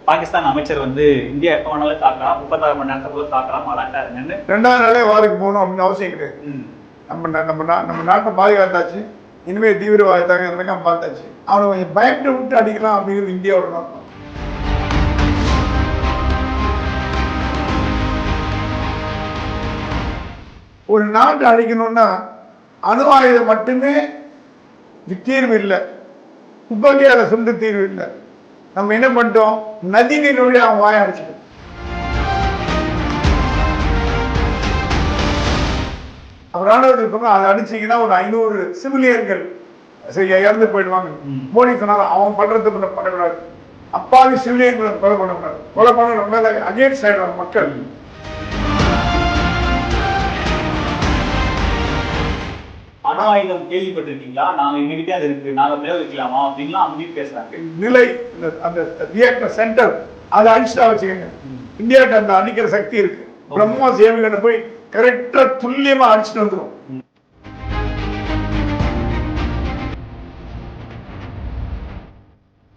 பாகிஸ்தான் அமைச்சர் வந்து இந்தியா எப்போ வேணாலும் தாக்கலாம், 36 மணி நேரத்துக்குள்ள தாக்கலாம், அலர்ட்டா இருங்கன்னு. 2வது நாளே வாருக்கு போகணும் அப்படின்னு அவசியம் கிடையாது. நம்ம நாட்டை பாதுகாத்தாச்சு, இனிமேல் தீவிரவாதத்தாக இருக்காம பார்த்தாச்சு. அவனை கொஞ்சம் பயப்பட விட்டு அடிக்கலாம் அப்படிங்கிறது இந்தியாவோட நோக்கம். ஒரு நாட்டை அழிக்கணும்னா அணு ஆயுதம் மட்டுமே தீர்வு இல்லை, துப்பாக்கியால சொந்த தீர்வு இல்லை. நம்ம என்ன பண்ணிட்டோம், நதி நீர் வழி அவன் வாய அடிச்சிட்டோம். அவர் ராணுவத்துக்கு அதை அடிச்சிங்கன்னா ஒரு 500 சிவிலியன்கள் இறந்து போயிடுவாங்க. மோடி சொன்னாலும் அவன் பண்றது பண்ணக்கூடாது, அப்பாவி சிவிலியன்களை கொலை பண்ணக்கூடாது, கொலை பண்ண அகேன்ஸ்ட் ஆயிடுவாங்க மக்கள். அணு ஆயுதம் கேள்விப்பட்டிருக்கீங்களா, நாங்க எங்ககிட்ட அது இருக்கு, நாங்க பிரயோகிக்கலாமா அப்படின்லாம் அவங்க பேசுறாங்க. நிலை அந்த ரியாக்டர் சென்டர் அதை அடிச்சுட்டா வச்சுக்கோங்க, இந்தியாவுக்கு அந்த அடிக்கிற சக்தி இருக்கு. பிரம்மோஸ் ஏவுகணை போய் கரெக்டா துல்லியமா அடிச்சுட்டு வந்துடும்.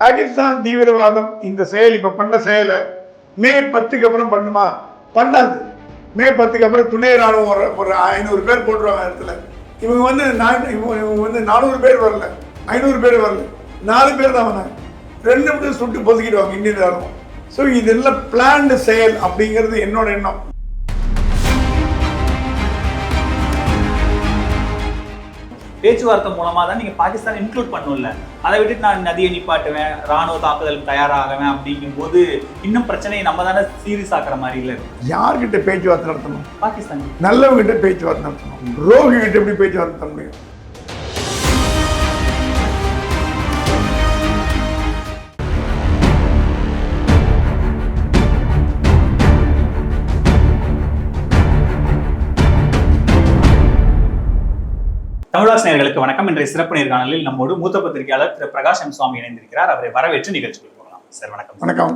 பாகிஸ்தான் தீவிரவாதம் இந்த செயல் இப்ப பண்ண செயலை மே 10க்கு அப்புறம் பண்ணுமா? பண்ணாது. மே 10க்கு அப்புறம் துணை ராணுவம் ஒரு 500 பேர் போட்டுருவாங்க இடத்துல. இவங்க வந்து 400 பேர் வரல, 500 பேர் வரல, 4 பேர் தான் வந்தாங்க. 2 நிமிஷம் சுட்டு பொதுக்கிடுவாங்க இந்தியன் ராணுவம். ஸோ இதெல்லாம் பிளான்டு செயல் அப்படிங்கிறது என்னோட எண்ணம். பேச்சுவார்த்தை மூலமா தான் நீங்க பாகிஸ்தான் இன்க்ளூட் பண்ணல. அதை விட்டு நான் நதியை நிப்பாட்டுவேன், ராணுவ தாக்குதலுக்கு தயாராகுவேன் அப்படிங்கும் போது இன்னும் பிரச்சனையை நம்ம தானே சீரியஸ் ஆக்குற மாதிரி இல்லை. யார்கிட்ட பேச்சுவார்த்தை நடத்தணும்? பாகிஸ்தான் நல்லவங்க கிட்ட பேச்சுவார்த்தை நடத்தணும். ரோகி கிட்ட எப்படி பேச்சுவார்த்தை நடத்த முடியும்? தமிழாஸ் நேயர்களுக்கு வணக்கம். இன்றைய சிறப்பு நேர்காணலில் நம்மோடு மூத்த பத்திரிகையாளர் திரு பிரகாஷ் எம் சுவாமி இணைந்திருக்கிறார். அவரை வரவேற்று நிகழ்ச்சிக்கு போகலாம். சார் வணக்கம். வணக்கம்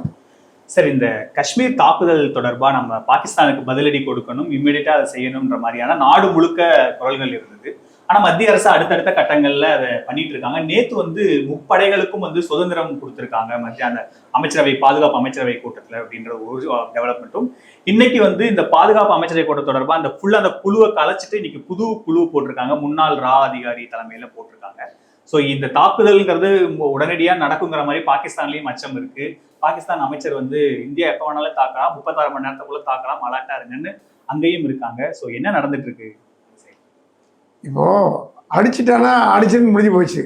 சார், இந்த காஷ்மீர் தாக்குதல் தொடர்பா நம்ம பாகிஸ்தானுக்கு பதிலடி கொடுக்கணும், இம்மிடியட்டா அதை செய்யணும்ன்ற மாதிரியான நாடு முழுக்க குரல்கள் இருந்தது. ஆனா மத்திய அரசு அடுத்தடுத்த கட்டங்கள்ல அதை பண்ணிட்டு இருக்காங்க. நேத்து வந்து முப்படைகளுக்கும் வந்து சுதந்திரம் கொடுத்திருக்காங்க மத்திய அந்த அமைச்சரவை பாதுகாப்பு அமைச்சரவை கூட்டத்துல அப்படின்ற ஒரு டெவலப்மெண்ட்டும். இன்னைக்கு வந்து இந்த பாதுகாப்பு அமைச்சரவை கூட்டம் தொடர்பா அந்த குழுவை கலைச்சிட்டு இன்னைக்கு புது குழு போட்டிருக்காங்க, முன்னாள் ரா அதிகாரி தலைமையில போட்டிருக்காங்க. ஸோ இந்த தாக்குதல்ங்கிறது உடனடியா நடக்குங்கிற மாதிரி பாகிஸ்தான்லயும் அச்சம் இருக்கு. பாகிஸ்தான் அமைச்சர் வந்து இந்தியா எப்ப வேணாலும் தாக்கலாம், 36 மணி நேரத்துக்குள்ள தாக்கலாம், அலர்ட்டா இருங்கன்னு அங்கேயும் இருக்காங்க. ஸோ என்ன நடந்துட்டு இருக்கு? இப்போ அடிச்சுட்டானா அடிச்சுன்னு முடிஞ்சு போச்சு.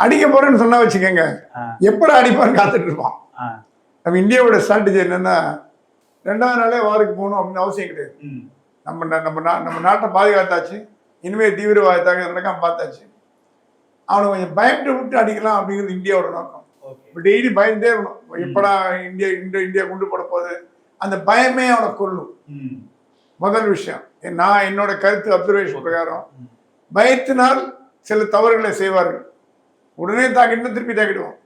அடிக்க போறேன்னு சொன்னா வச்சுக்கோங்க, எப்படி அடிப்பான்னு காத்துட்டு இருப்பான். நம்ம இந்தியாவோட ஸ்ட்ராட்டஜி என்னன்னா, 2வது நாளே வாருக்கு போகணும் அப்படின்னு அவசியம் கிடையாது. நம்ம நாட்டை பாதுகாத்தாச்சு, இனிமேல் தீவிரவாதத்தாக நடக்காம பார்த்தாச்சு. அவனை கொஞ்சம் பயப்பட விட்டு அடிக்கலாம் அப்படிங்கிறது இந்தியாவோட நோக்கம். இப்போ டெய்லி பயந்தே இருக்கணும், எப்படா இந்தியா குண்டு போட போகுது, அந்த பயமே அவனை கொல்லும். முதல் விஷயம், நான் என்னோட கருத்து அப்சர்வேஷன் பிரகாரம், பயத்தினால் சில தவறுகளை செய்வார்கள், உடனே தாக்கிட்டு திருப்பி தாக்கிடுவோம்.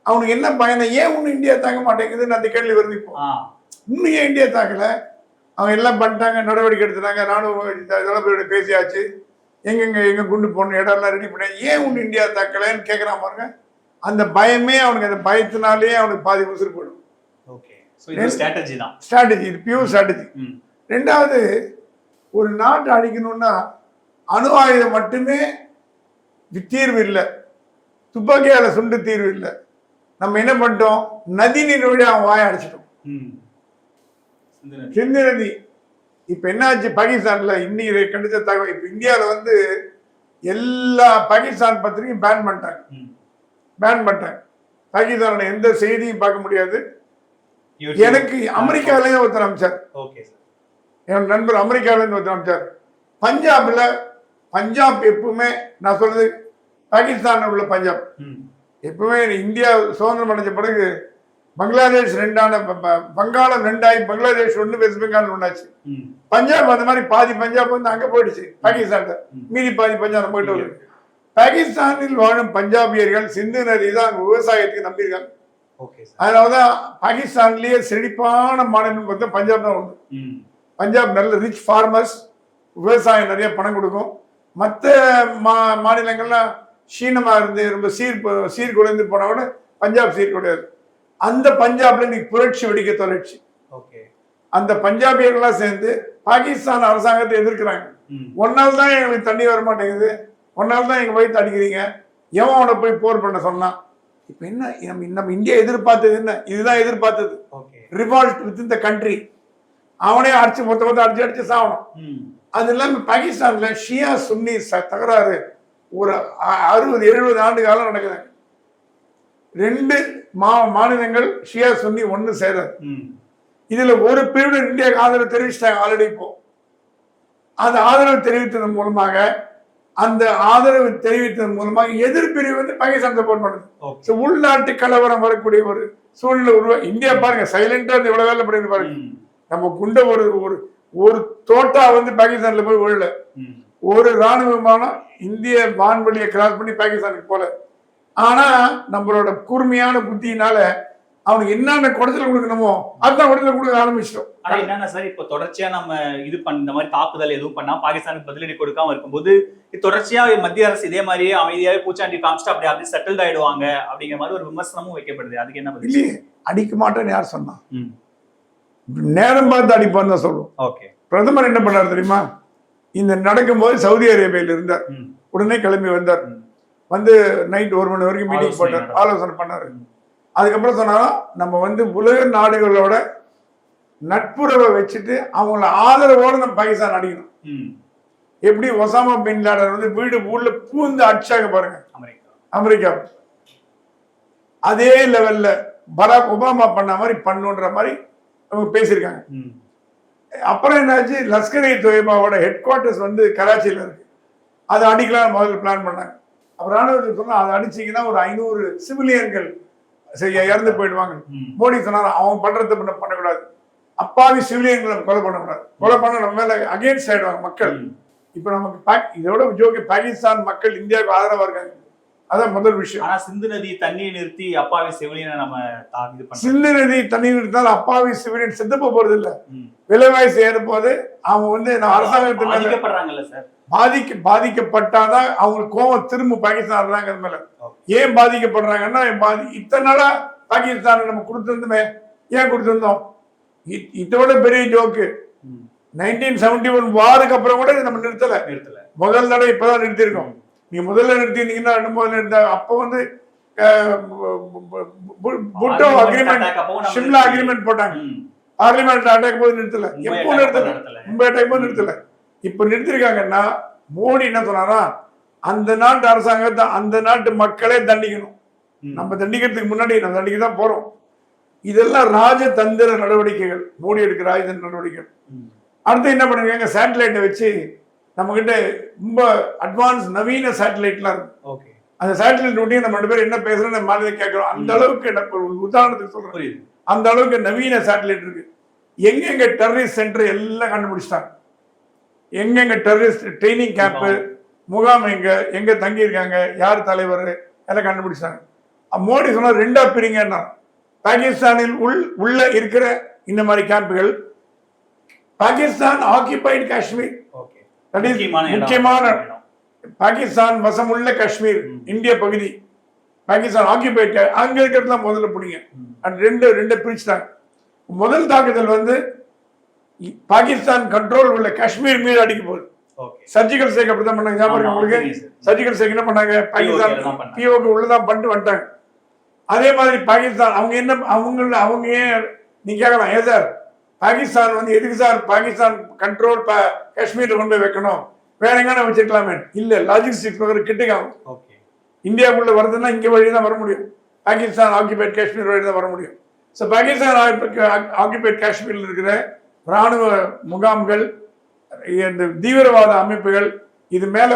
அவனுக்கு என்ன பயனை, ஏன் ஒன்னும் இந்தியா தாக்க மாட்டேங்குதுன்னு அந்த கேள்வி வருது. இப்போ இன்னும் ஏன் இந்தியா தாக்கல? அவங்க எல்லாம் பண்ணிட்டாங்க, நடவடிக்கை எடுத்துட்டாங்க, ராணுவ தளபதியோட பேசியாச்சு, எங்க குண்டு போடணும் இடம்லாம் ரெடி பண்ண, ஏன் ஒன்னும் இந்தியா தாக்கலன்னு கேட்கறான் பாருங்க. அந்த பயமே அவனுக்கு, அந்த பயத்தினாலேயே அவனுக்கு பாதி உசுறு போயிடும். ஸ்ட்ராட்டஜி, இது பியூர் ஸ்ட்ராட்டஜி. 2வது, ஒரு நாட்டை அழிக்கணும்னா அணு ஆயுதம் மட்டுமே தீர்வு இல்லை, துப்பாக்கியால சுண்டு தீர்வு இல்லை. நம்ம என்ன பண்ணிட்டோம், நதி நீர் வழி அவன் வாய அடிச்சிட்டோம். சிந்து நதி இப்ப என்னாச்சு பாகிஸ்தான்ல, இன்னைக்கு கண்டித்த தகவல், இப்ப இந்தியாவில வந்து எல்லா பாகிஸ்தான் பத்திரிகையும் பேன் பண்ணிட்டாங்க. பாகிஸ்தானோட எந்த செய்தியும் பார்க்க முடியாது. எனக்கு அமெரிக்காவிலேயே ஒருத்தர் அமைச்சார், என் நண்பர் அமெரிக்காவிலேருந்து ஒருத்தர் அமைச்சார். பஞ்சாப் எப்பவுமே, நான் சொல்றது பாகிஸ்தான் உள்ள பஞ்சாப் எப்பவுமே, இந்தியா சுதந்திரம் அடைஞ்ச பிறகு பங்களாதேஷ் 2 வங்காளம் 2 ஆகி பங்களாதேஷ் 1, வெஸ்ட் பெங்கால் 1 ஆச்சு. பஞ்சாப் அந்த மாதிரி பாதி பஞ்சாப் வந்து அங்க போயிடுச்சு பாகிஸ்தான், மீதி பாதி பஞ்சாப் போயிட்டு வருது. பாகிஸ்தானில் வாழும் பஞ்சாபியர்கள் சிந்து நதி தான் விவசாயத்துக்கு நம்பியிருக்காங்க. அதனாலதான் பாகிஸ்தான்லயே செழிப்பான மாநிலம் பார்த்தா பஞ்சாப் தான் உண்டு. பஞ்சாப் நல்ல ரிச் ஃபார்மர்ஸ், விவசாயம் நிறைய பணம் கொடுக்கும். மற்ற மாநிலங்கள்லாம் சீனமாக இருந்து ரொம்ப சீர்குலைந்து போன விட பஞ்சாப் சீர்குலையாது. அந்த பஞ்சாப்ல இன்னைக்கு புரட்சி வெடிக்க தொடர்ச்சி. ஓகே. அந்த பஞ்சாபியர்கள்லாம் சேர்ந்து பாகிஸ்தான் அரசாங்கத்தை எதிர்க்கிறாங்க. ஒன்னால தான் எங்களுக்கு தண்ணி வர மாட்டேங்குது, ஒன்னால தான் எங்க வயிற்று அடிக்கிறீங்க, எவன் அவனை போய் போர் பண்ண சொன்னான். இப்ப என்ன நம்ம இந்தியா எதிர்பார்த்தது என்ன? இதுதான் எதிர்பார்த்தது. Revolt with in the country. அவனே அடிச்சு மொத்த அடிச்சு சாவணும். அது இல்லாம பாகிஸ்தான்ல ஷியா சுன்னி தகராறு ஒரு 60-70 ஆண்டு காலம் நடக்குது. 2 மாநிலங்கள் ஷியா சுன்னி ஒண்ணு சேராது. இதுல ஒரு பிரிவு இந்தியாவுக்கு ஆதரவு தெரிவிச்சிட்டாங்க ஆல்ரெடி. இப்போ அந்த ஆதரவு தெரிவித்ததன் மூலமாக எதிர்பிரிவு வந்து பாகிஸ்தான் சப்போர்ட் பண்ணுது. உள்நாட்டு கலவரம் வரக்கூடிய ஒரு சூழ்நிலை இந்தியா பாருங்க சைலண்டா இவ்வளவு வேலை பண்ணி பாருங்க. நம்ம குண்ட ஒரு தோட்டா வந்து பாகிஸ்தான்ல போய் விழல. ஒரு ராணுவ விமானம் இந்திய வான்வெளியை கிராஸ் பண்ணி பாகிஸ்தானுக்கு போல. ஆனா நம்மளோட கூர்மையான புத்தியினால அவனுக்கு என்னென்ன குடைச்சல் கொடுக்கணுமோ அதுதான் குடைச்சல் கொடுக்க ஆரம்பிச்சிட்டோம். ஆனா என்னன்னா சார், இப்ப தொடர்ச்சியா நம்ம இந்த மாதிரி தாக்குதல் எதுவும் பண்ணா பாகிஸ்தானுக்கு பதிலடி கொடுக்காம இருக்கும்போது தொடர்ச்சியா மத்திய அரசு இதே மாதிரியே அமைதியாவே பூச்சாண்டி காமிச்சிட்டு அப்படி செட்டில்ட் ஆயிடுவாங்க அப்படிங்கிற மாதிரி ஒரு விமர்சனமும் வைக்கப்படுது. அதுக்கு என்ன பதில்? அடிக்க மாட்டேன்னு யார் சொன்னா? நேரம் பார்த்து அடிப்பான்னு தான் சொல்லுவோம். ஓகே. பிரதமர் என்ன பண்ணார் தெரியுமா? இந்த நடக்கும்போது சவுதி அரேபியாவில் இருந்தார். உடனே கிளம்பி வந்தார். வந்து நைட் 1 மணி வரைக்கும் மீட்டிங் போட்டார், ஆலோசனை பண்ணாரு. அதுக்கப்புறம் சொன்னாலும் நம்ம வந்து உலக நாடுகளோட நட்புறவை வச்சுட்டு அவங்கள ஆதரவோட நம்ம பாகிஸ்தான் அடிக்கணும். எப்படி ஒசாமா பின் லாடன் வந்து உள்ள பூந்து அடிச்சாங்க பாருங்க அமெரிக்கா. அதே லெவல்ல பராக் ஒபாமா பண்ண மாதிரி பண்ணுன்ற மாதிரி அவங்க பேசியிருக்காங்க. அப்புறம் என்னாச்சு, லஷ்கர்-இ தொய்பாவோட ஹெட் குவார்டர்ஸ் வந்து கராச்சியில இருக்கு. அதை அடிக்கலாம் முதல்ல பிளான் பண்ணாங்க. அப்புறம் ராணுவத்துக்கு சொன்னா அதை அடிச்சீங்கன்னா ஒரு 500 சிவிலியன்கள் இறந்து போயிடுவாங்க. மோடி சொன்னார் அவங்க பண்றது பண்ணக்கூடாது, அப்பாவி சிவிலியன்களை கொலை பண்ணக்கூடாது, கொலை பண்ண நம்ம மேல அகேன்ஸ்ட் ஆயிடுவாங்க மக்கள். இப்ப நமக்கு இதோட ஜோக்கு பாகிஸ்தான் மக்கள் இந்தியாவுக்கு ஆதரவா இருக்காங்க. அதான் முதல் விஷயம். ஆனா சிந்து நதி தண்ணியை நிறுத்தி அப்பாவி சிவிலியனை நம்ம சிந்து நதி தண்ணி நிறுத்தினாலும் அப்பாவி சிவிலியன் செத்து போறது இல்ல. விலைவாசி ஏறும் போது அவங்க வந்து அரசாங்கத்து பாதிக்கப்படுறாங்கல்ல சார். பாதிக்கப்பட்டாதான் அவங்களுக்கு கோவம் திரும்ப பாகிஸ்தான் அரசாங்க மேல. ஏன் பாதிக்கப்படுறாங்கன்னா இத்தனை நாளா பாகிஸ்தான் நம்ம கொடுத்திருந்தோமே, ஏன் கொடுத்திருந்தோம்? இதோட பெரிய ஜோக்கு 1971 வாருக்கு அப்புறம் கூட நம்ம நிறுத்தல. முதல் தடவை இப்பதான் நிறுத்திருக்கோம். நீங்க முதல்ல நிறுத்தினீங்கன்னா 2 முதல்ல நிறுத்த அப்ப வந்து புட்டோ அக்ரிமெண்ட், ஷிம்லா அக்ரிமெண்ட் போட்டாங்க. பார்லிமெண்ட் அட்டாக் போது நிறுத்தல. எப்போ நிறுத்தல? மும்பை அட்டாக் போது நிறுத்தல. இப்ப நிறுத்திருக்காங்கன்னா மோடி என்ன சொன்னாரா, அந்த நாட்டு அரசாங்கத்தை அந்த நாட்டு மக்களே தண்டிக்கணும். நம்ம தண்டிக்கிறதுக்கு முன்னாடி நம்ம தண்டிக்க தான் போறோம். இதெல்லாம் ராஜதந்திர நடவடிக்கைகள், மோடி எடுக்கிற ராஜதந்திர நடவடிக்கைகள். அடுத்து என்ன பண்ணுங்க, சேட்டலைட்டை வச்சு நம்ம கிட்ட ரொம்ப அட்வான்ஸ் நவீன சேட்டலைட்லாம் இருக்கு. அந்த சேட்டலைட் ஒட்டியும் நம்ம 2 பேரும் என்ன பேசுறோம் நம்ம மாதிரி கேட்கிறோம். அந்த அளவுக்கு உதாரணத்துக்கு சொல்றேன், அந்த அளவுக்கு நவீன சேட்டலைட் இருக்கு. எங்கெங்க டெரரிஸ்ட் சென்டர் எல்லாம் கண்டுபிடிச்சிட்டாங்க. எங்கெங்க டெரரிஸ்ட் ட்ரைனிங் கேம்ப், முகாம் எங்க தங்கி இருக்காங்க, யார் தலைவர் எல்லாம் கண்டுபிடிச்சாங்க. மோடி சொன்னா 2ஆ பிரிங்கன்னா, பாகிஸ்தானில் உள்ள இருக்கிற இந்த மாதிரி கேம்புகள், பாகிஸ்தான் ஆக்கியபைடு காஷ்மீர், முக்கியமான பாகிஸ்தான் வசம் உள்ள காஷ்மீர் இந்திய பகுதி, பாகிஸ்தான் ஆக்கியபைடு, அங்க இருக்கிறது தான் முதல்ல பிடிங்க. ரெண்டு பிரிச்சுட்டாங்க. முதல் தாக்குதல் வந்து பாகிஸ்தான் கண்ட்ரோல் உள்ள காஷ்மீர் மீது அடிக்க போகுது. சர்ஜிக்கல் ஸ்ட்ரைக் அப்படிதான் பண்ணாங்க. ஞாபகம் உங்களுக்கு? சர்ஜிக்கல் ஸ்ட்ரைக் என்ன பண்ணாங்க, பாகிஸ்தான் பிஓக்கு உள்ளதான் பண்ணிட்டு வந்துட்டாங்க. அதே மாதிரி பாகிஸ்தான் அவங்க ஏன் நீங்க கேட்கலாம், ஏன் சார் பாகிஸ்தான் வந்து எதுக்கு சார் பாகிஸ்தான் கண்ட்ரோல் காஷ்மீர்ல கொண்டு போய் வைக்கணும், வேற எங்கன்னா வச்சிருக்கலாமே? இல்ல, லாஜிஸ்டிக்ஸ் கிட்டக்காகும். இந்தியாவுக்குள்ள வருதுன்னா இங்க வழிதான் வர முடியும், பாகிஸ்தான் ஆக்கியபைட் காஷ்மீர் வழிதான் வர முடியும். ஸோ பாகிஸ்தான் ஆக்கியபைட் காஷ்மீர்ல இருக்கிற ராணுவ முகாம்கள், இந்த தீவிரவாத அமைப்புகள், இது மேல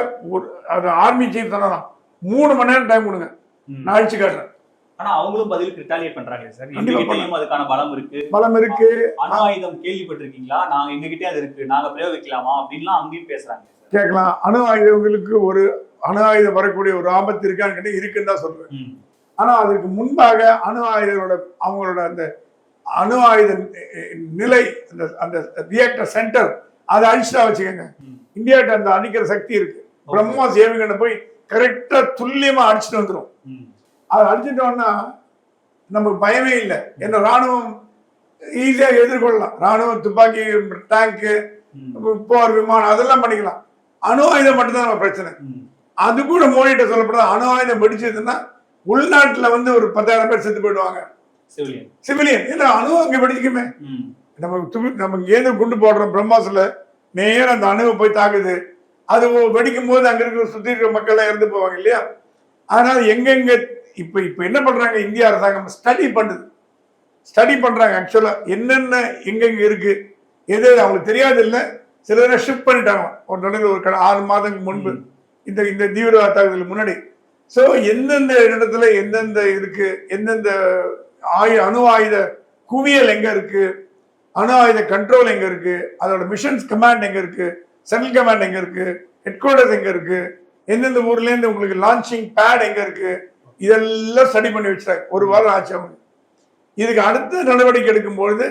ஆர்மி சீஃப் சொன்னா 3 மணி நேரம் டைம் கொடுங்க, நான் அழிச்சு காட்டுறேன். ஆனா அவங்களும் பதிலுக்கு ரிட்டாலியேட் பண்றாங்க சார். எங்ககிட்டயும் அதுக்கான பலம் இருக்கு. அணு ஆயுதம் கேள்விப்பட்டிருக்கீங்களா? நாங்க எங்ககிட்டே அது இருக்கு, நாங்க பிரயோகிக்கலாமா அப்படின்லாம் அங்கேயும் பேசுறாங்க. கேட்கலாம். அணு ஆயுதங்களுக்கு ஒரு அணு ஆயுதம் வரக்கூடிய ஒரு ஆபத்து இருக்கான்னு இருக்குன்னு தான் சொல்றேன். ஆனா அதுக்கு முன்பாக அணு ஆயுதங்களோட அவங்களோட அந்த அணு ஆயுத நிலை, அந்த ரியாக்டர் சென்டர், அதை அழிச்சுட்டா வச்சுக்கோங்க, இந்தியாட்ட அந்த அடிக்கிற சக்தி இருக்கு. பிரம்மோஸ் ஏவுகணை போய் கரெக்டா துல்லியமா அடிச்சுட்டு வந்துடும். அதை அடிச்சுட்டோம்னா நமக்கு பயமே இல்லை. ஏன்னா ராணுவம் ஈஸியாக எதிர்கொள்ளலாம். ராணுவம், துப்பாக்கி, டேங்கு, போர் விமானம் அதெல்லாம் பண்ணிக்கலாம். அணு ஆயுதம் மட்டும்தான் நம்ம பிரச்சனை. அது கூட மோடிட்ட சொல்லப்படுது, அணு ஆயுதம் வெடிச்சதுன்னா உள்நாட்டுல வந்து ஒரு 10,000 பேர் செத்து போயிடுவாங்க சிவிலியன். ஏன்னா அணு அங்க வெடிக்குமே. நம்ம ஏதோ குண்டு போடுறோம் பிரம்மாஸ்ல, நேரம் அந்த அணுவை போய் தாக்குது. அது வெடிக்கும் போது அங்க இருக்கிற சுத்தி இருக்கிற மக்கள் எல்லாம் இறந்து போவாங்க இல்லையா? அதனால எங்கெங்க இப்ப என்ன பண்றாங்க, இந்திய அரசாங்கம் ஸ்டடி பண்றாங்க. ஆக்சுவலா என்னென்ன எங்கெங்க இருக்கு, எது அவங்களுக்கு தெரியாது இல்லை. சில பேரை ஷிஃப்ட் பண்ணிட்டாங்க ஒரு நடுவில், ஒரு 6 மாதங்களுக்கு முன்பு, இந்த தீவிரவாத தாக்குதலுக்கு முன்னாடி. ஸோ எந்தெந்த இடத்துல எந்தெந்த இருக்கு, எந்தெந்த அணு ஆயுத குவியல் எங்க இருக்கு, அணு ஆயுத கண்ட்ரோல் எங்க இருக்கு, அதோட மிஷன்ஸ் கமாண்ட் எங்க இருக்கு, சென்ட்ரல் கமாண்ட் எங்க இருக்கு, ஹெட் குவார்டர்ஸ் எங்க இருக்கு, எந்தெந்த ஊர்ல இருந்து உங்களுக்கு லான்ச்சிங் பேட் எங்க இருக்கு, இதெல்லாம் ஸ்டடி பண்ணி வச்சிட்டாங்க. ஒரு வாரம் ஆச்சு அவங்க. இதுக்கு அடுத்த நடவடிக்கை எடுக்கும் பொழுது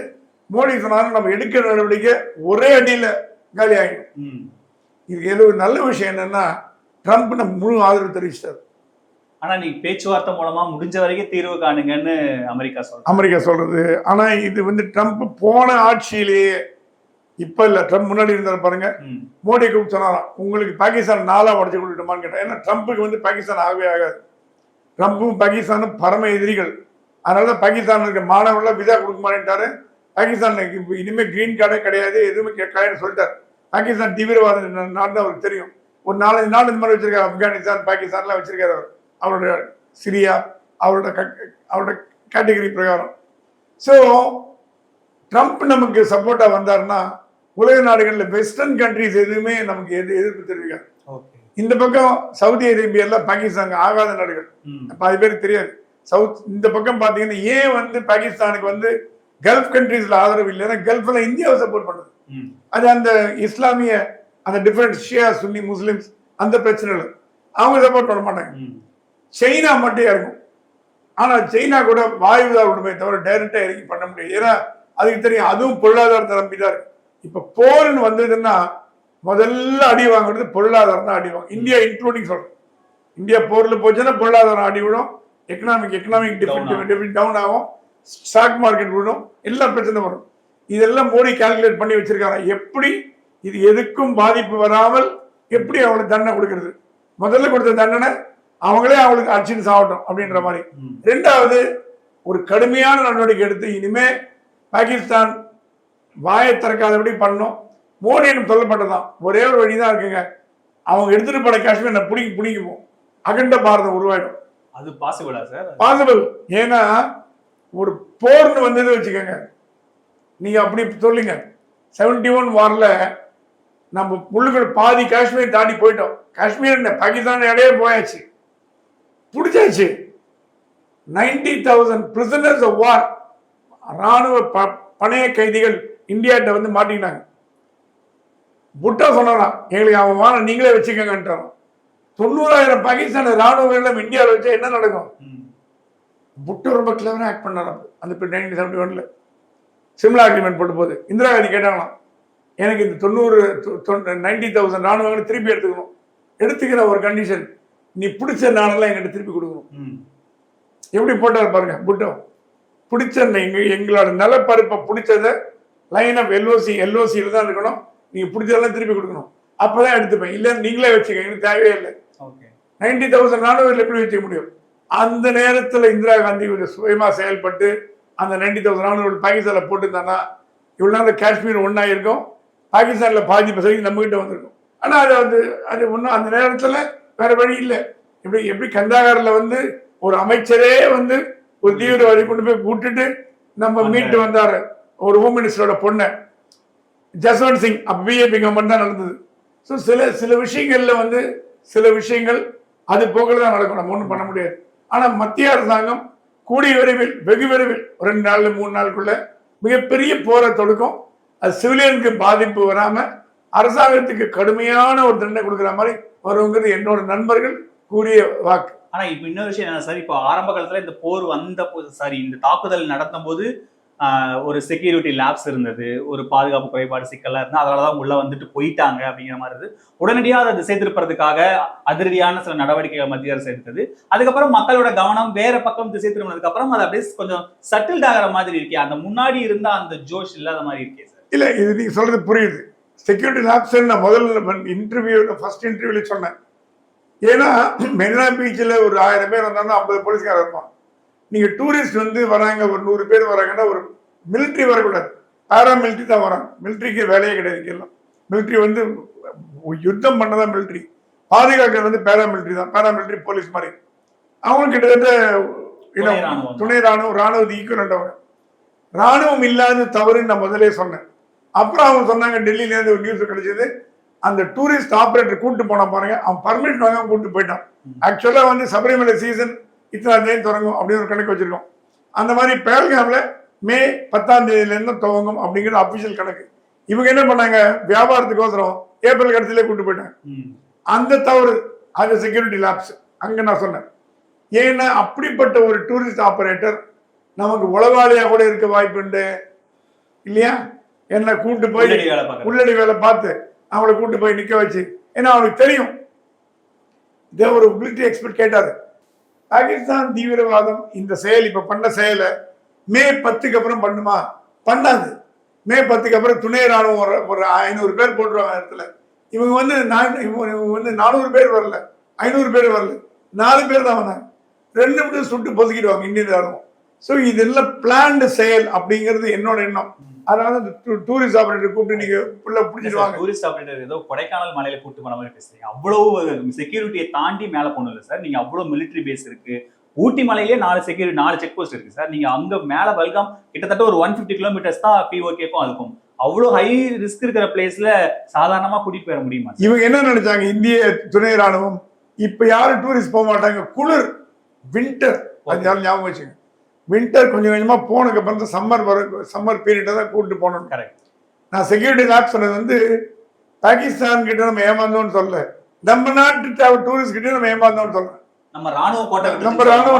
மோடி சொன்னாலும் நம்ம எடுக்கிற நடவடிக்கை ஒரே அடியில காலி ஆகிடும். இதுக்கு ஏதோ ஒரு நல்ல விஷயம் என்னன்னா, ட்ரம்ப் நம்ம முழு ஆதரவு தெரிவிச்சிட்டாரு. ஆனா நீங்க பேச்சுவார்த்தை மூலமா முடிஞ்ச வரைக்கும் தீர்வு காணுங்கன்னு அமெரிக்கா சொல்றது. ஆனா இது வந்து ட்ரம்ப் போன ஆட்சியிலேயே, இப்ப இல்ல, ட்ரம்ப் முன்னாடி இருந்தாரு பாருங்க, மோடி கூப்பிட்டு சொன்னாராம், உங்களுக்கு பாகிஸ்தான் 4ஆ உடச்சு கொடுத்துட்டோமான்னு கேட்டேன். ஏன்னா ட்ரம்ப்புக்கு வந்து பாகிஸ்தான் ஆகவே ஆகாது. ட்ரம்ப்பும் பாகிஸ்தானும் பரம எதிரிகள். அதனாலதான் பாகிஸ்தான் இருக்க மாணவர்கள் விசா கொடுக்க மாட்டேன்ட்டாரு. பாகிஸ்தான் இனிமே கிரீன் கார்டே கிடையாது, எதுவுமே கிடையாதுன்னு சொல்லிட்டாரு. பாகிஸ்தான் தீவிரவாத நாடு அவருக்கு தெரியும். ஒரு 4-5 நாடு இந்த மாதிரி வச்சிருக்காரு. ஆப்கானிஸ்தான், பாகிஸ்தான்லாம் வச்சிருக்காரு அவர். அவருடைய சிரியா, அவரோட கேட்டகரி பிரகாரம். ஸோ ட்ரம்ப் நமக்கு சப்போர்ட்டா வந்தாருன்னா உலக நாடுகளில் வெஸ்டர்ன் கண்ட்ரிஸ் எதுவுமே நமக்கு எதிர்ப்பு தெரிவிக்காது. இந்த பக்கம் சவுதி அரேபியாலாம் பாகிஸ்தான் ஆகாத நாடுகள், பாதி பேருக்கு தெரியாது. இந்த பக்கம் பாத்தீங்கன்னா ஏன் வந்து பாகிஸ்தானுக்கு வந்து கல்ஃப் கண்ட்ரீஸ்ல ஆதரவு இல்லைன்னா, கல்ஃப்ல இந்தியாவை சப்போர்ட் பண்ணுது. அது அந்த இஸ்லாமிய அந்த டிஃபரெண்ட் ஷியா சுன்னி முஸ்லிம்ஸ் அந்த பிரச்சனைகள் அவங்க சப்போர்ட் பண்ண மாட்டாங்க. சைனா மட்டும் இறங்கும். ஆனா சைனா கூட வாயுதா விடுமே தவிர டைரக்டா இறங்கி பண்ண முடியாது. ஏன்னா அதுக்கு தெரியும் அதுவும் பொருளாதாரத்தை நம்பிதான் இருக்கு. இப்ப போர்னு வந்ததுன்னா முதல்ல அடி வாங்குறது பொருளாதாரம் தான் அடி வாங்கும். இந்தியா இன்க்ளூடிங் சொல்றேன். இந்தியா போர்ல போச்சுன்னா பொருளாதாரம் அடி விடும், எக்கனாமிக் டிஃபரெண்ட் டவுன் ஆகும், ஸ்டாக் மார்க்கெட் விடும், எல்லா பிரச்சனை வரும். இதெல்லாம் மோடி கால்குலேட் பண்ணி வச்சிருக்காங்க. எப்படி இது எதுக்கும் பாதிப்பு வராமல் எப்படி அவங்களுக்கு தண்டனை கொடுக்கறது. முதல்ல கொடுத்த தண்டனை அவங்களே அவங்களுக்கு அடிச்சுன்னு சாகட்டும் அப்படின்ற மாதிரி. ரெண்டாவது, ஒரு கடுமையான நடவடிக்கை எடுத்து இனிமே பாகிஸ்தான் வாயை திறக்காதபடி பண்ணணும். மோடின்னு சொல்லப்பட்டதான் ஒரே ஒரு வழிதான் இருக்குங்க, அவங்க எடுத்துட்டு போன காஷ்மீர் பிடிக்குவோம், அகண்ட பாரதம் உருவாயிடும். அது பாசிபிளா சார்? பாசிபிள். ஏன்னா ஒரு போர்னு வந்தது வச்சுக்கோங்க, நீங்க அப்படி சொல்லுங்க. 71 வார்ல நம்ம முள்ளுகள் பாதி காஷ்மீர் தாண்டி போயிட்டோம். காஷ்மீர் பாகிஸ்தான் இடையே போயாச்சு, பிடிச்சாச்சு. 90,000 prisoners of war, ராணுவ பணைய கைதிகள் இந்தியாட்ட வந்து மாட்டிக்கிட்டாங்க. புட்டா சொன்னான், எங்களுக்கு அவன் வாங்க நீங்களே வச்சுக்கங்கன்றான். 90,000 பாகிஸ்தான் ராணுவ வீரர்களும் இந்தியாவில் வச்சா என்ன நடக்கும்? புட்டோ ரொம்ப கிளவரா ஆக்ட் பண்ணார். அந்த 1971 சிம்லா அக்ரிமெண்ட் போட்டு போது இந்திரா காந்தி கேட்டாங்களாம், எனக்கு இந்த 90,000 ராணுவங்களை திருப்பி எடுத்துக்கிற ஒரு கண்டிஷன், நீ பிடிச்ச நாளெல்லாம் எங்கிட்ட திருப்பி கொடுக்கணும். எப்படி போட்டார் பாருங்க புட்டோ. பிடிச்ச எங்களோட நிலப்பரப்பை பிடிச்சத லைன் ஆஃப் எல்ஓசியில் தான் இருக்கணும், நீங்க பிடிச்சதெல்லாம் திருப்பி கொடுக்கணும், அப்பதான் எடுத்துப்பேன், இல்ல நீங்களே வச்சுக்க, எனக்கு தேவையே இல்லை. 90,000 ராணுவர்கள் எப்படி வச்சுக்க முடியும்? அந்த நேரத்தில் இந்திரா காந்தி சுயமா செயல்பட்டு அந்த 90,000 ராணுவர்கள் பாகிஸ்தான்ல போட்டுருந்தாங்கன்னா இவ்வளவு நேரம் காஷ்மீர் ஒன்னா இருக்கும், பாகிஸ்தான்ல பாதி பசங்க நம்ம கிட்ட வந்திருக்கும். ஆனா அது ஒன்றும் அந்த நேரத்துல வேற வழி இல்லை. எப்படி கந்தாகாரில் வந்து ஒரு அமைச்சரே வந்து ஒரு தீவிரவாதி கொண்டு போய் விட்டுட்டு நம்ம மீட்டு வந்தாரு, ஒரு ஹோம் மினிஸ்டரோட பொண்ணு ஜஸ்வந்த் சிங், அப்ப பிஜேபி கவர்மெண்ட் தான் நடந்தது. ஸோ சில விஷயங்கள்ல வந்து சில விஷயங்கள் அது போகல தான் நடக்கும், நம்ம ஒன்றும் பண்ண முடியாது. ஆனா மத்திய அரசாங்கம் கூடிய விரைவில், வெகு விரைவில், 2 நாள் 3 நாளுக்குள்ள மிகப்பெரிய போரை தொடுக்கும். அது சிவிலியனுக்கு பாதிப்பு வராம அரசாங்கத்துக்கு கடுமையான ஒரு தண்டனை கொடுக்குற மாதிரி வருங்கிறது என்னோட நண்பர்கள் கூறிய வாக்கு. ஆனா இப்ப இன்னொரு விஷயம் என்ன சார், இப்போ ஆரம்ப காலத்துல இந்த போர் வந்த போது, இந்த தாக்குதல் நடந்த போது ஒரு செக்யூரிட்டி லேப்ஸ் இருந்தது, ஒரு பாதுகாப்பு குறைபாடு சிக்கல்லாம் இருந்தா அதனாலதான் உள்ள வந்துட்டு போயிட்டாங்க அப்படிங்கிற மாதிரி இருந்தது. உடனடியா அதை திசை திருப்பறதுக்காக அதிரடியான சில நடவடிக்கைகள் மத்திய அரசு எடுத்தது. அதுக்கப்புறம் மக்களோட கவனம் வேற பக்கம் திசை திரும்பினதுக்கு அப்புறம் அது அப்படியே கொஞ்சம் செட்டில்ட் ஆகிற மாதிரி இருக்கே. அந்த முன்னாடி இருந்த அந்த ஜோஷ் இல்லாத மாதிரி இருக்கே சார். இல்ல இது நீங்க சொல்றது புரியுது. செக்யூரிட்டி லேப்ஸ் நான் முதல்ல இன்டர்வியூல ஃபர்ஸ்ட் இன்டர்வியூல சொன்னேன். ஏன்னா மெரினா பீச்சில் ஒரு 1000 பேர் வந்தாங்கன்னா 50 போலீஸ்காரர் இருப்பான். நீங்க டூரிஸ்ட் வந்து வராங்க, ஒரு 100 பேர் வராங்கன்னா ஒரு மிலிட்ரி வரக்கூடாது, பாராமிலிட்ரி தான் வராங்க. மிலிட்ரிக்கு வேலையே கிடையாது. எல்லாம் மிலிட்ரி வந்து யுத்தம் பண்ணதான் மிலிட்ரி, பாதுகாக்கிறது வந்து பாராமிலிட்ரி தான். பாராமிலிட்ரி போலீஸ் மாதிரி அவங்க கிட்டத்தட்ட துணை ராணுவம், ராணுவத்துக்கு ஈக்குவலண்ட். அவங்க ராணுவம் இல்லாத தவறுன்னு நான் முதலே சொன்னேன். அப்புறம் அவங்க சொன்னாங்க டெல்லியில இருந்து ஒரு நியூஸ் கிடைச்சது, அந்த டூரிஸ்ட் ஆபரேட்டர் கூட்டு போனா பாருங்க, அவன் பர்மிட் வாங்க கூட்டு போயிட்டான். ஆக்சுவலா வந்து சபரிமலை சீசன் இத்தனை தேதி தொடங்கும் அப்படின்னு ஒரு கணக்கு வச்சிருக்கோம். அந்த மாதிரி பேல்காம்ல மே 10ஆம் தேதியில துவங்கும் அப்படிங்கிற அபிஷியல் கணக்கு. இவங்க என்ன பண்ணாங்க, வியாபாரத்துக்கோசரம் ஏப்ரல் கடைசியிலே கூட்டு போயிட்டாங்க. அந்த தவறு அது செக்யூரிட்டி லேப்ஸ். அங்க நான் சொன்னேன், ஏன்னா அப்படிப்பட்ட ஒரு டூரிஸ்ட் ஆபரேட்டர் நமக்கு உளவாளியா கூட இருக்க வாய்ப்பு உண்டு இல்லையா? என்ன கூட்டு போய் உள்ளடி வேலை பார்த்து அவங்கள கூட்டு போய் நிக்க வச்சு, ஏன்னா அவனுக்கு தெரியும். இதே ஒரு மிலிட்டரி எக்ஸ்பர்ட் கேட்டாரு, பாகிஸ்தான் தீவிரவாதம் இந்த செயல் இப்ப பண்ண செயலை மே 10க்கு அப்புறம் பண்ணுமா? பண்ணாது. மே 10க்கு அப்புறம் துணை ராணுவம் ஒரு 500 பேர் போட்டுருவாங்க இடத்துல. இவங்க வந்து 400 பேர் வரல, 500 பேர் வரல, 4 பேர் தான் வந்தாங்க. 2 நிமிடம் சுட்டு பொதுக்கிடுவாங்க இந்தியன் ராணுவம். ஸோ இதெல்லாம் பிளான்டு செயல் அப்படிங்கிறது என்னோட எண்ணம். அதனால டூரிஸ்ட் ஆபரேட்டர் கூப்பிட்டு நீங்க உள்ள பிடிச்சிடுவாங்க. டூரிஸ்ட் ஆபரேட்டர் ஏதோ கொடைக்கானல் மலையில கூட்டு போன மாதிரி பேசுறீங்க. அவ்வளவு செக்யூரிட்டியை தாண்டி மேல போகணும் இல்லை சார். நீங்க அவ்வளவு மிலிட்டரி பேஸ் இருக்கு, ஊட்டி மலையிலேயே 4 செக் போஸ்ட் இருக்கு சார். நீங்க அங்க மேல பல்காம் கிட்டத்தட்ட ஒரு 150 கிலோமீட்டர்ஸ் தான் பிஓகேக்கும் அதுக்கும். அவ்வளவு ஹை ரிஸ்க் இருக்கிற பிளேஸ்ல சாதாரணமா கூட்டிட்டு போயிட முடியுமா? இவங்க என்ன நினைச்சாங்க, இந்திய துணை ராணுவம் இப்ப யாரும் டூரிஸ்ட் போக மாட்டாங்க, குளிர் வின்டர் அது யாரும் ஞாபகம் வச்சுங்க. வின்டர் கொஞ்சம் கொஞ்சமா போனதுக்கு அப்புறம் சம்மர் பீரியட் தான் கூப்பிட்டு போனோம். கரெக்ட். நான் செக்யூரிட்டி லேப் சொன்னது வந்து பாகிஸ்தான் கிட்ட நம்ம ஏமாந்தோம்னு சொல்ல, நம்ம நாட்டு டூரிஸ்ட் கிட்ட நம்ம ஏமாந்தோம்னு சொல்றேன். நம்ம ராணுவம் கோட்டை,